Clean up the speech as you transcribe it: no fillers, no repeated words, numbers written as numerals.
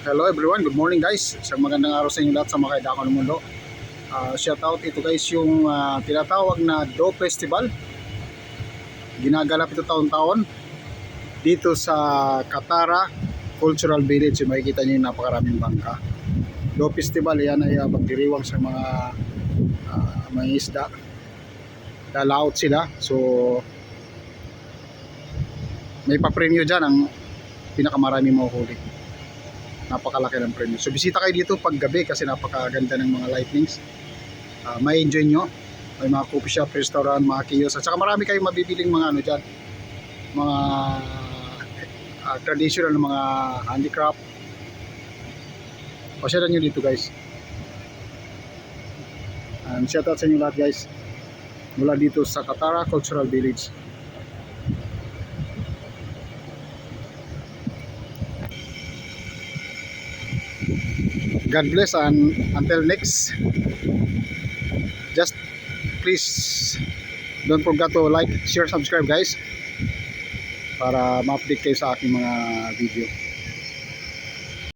Hello everyone, good morning guys. Isang magandang araw sa inyo lahat sa mga kaidako ng mundo. Shout out, ito guys yung tinatawag na Do Festival. Ginaganap ito taon-taon dito sa Katara Cultural Village. Makikita niyo yung napakaraming bangka. Do Festival, yan ay pagdiriwang sa mga isda. Lalaot sila. So may pa-premyo dyan ang pinakamarami mahuhuli. Napakalaki ng premyo. So bisita kayo dito pag gabi kasi napakaganda ng mga lightnings. May enjoy nyo. May mga coffee shop, restaurant, mga kiosk. At saka marami kayong mabibiling mga ano dyan. Mga traditional na mga handicraft. Pasyalan nyo dito guys. Shout out sa inyo lahat guys. Mula dito sa Katara Cultural Village. God bless and until next, just please don't forget to like, share, subscribe guys para ma-update kayo sa aking mga video.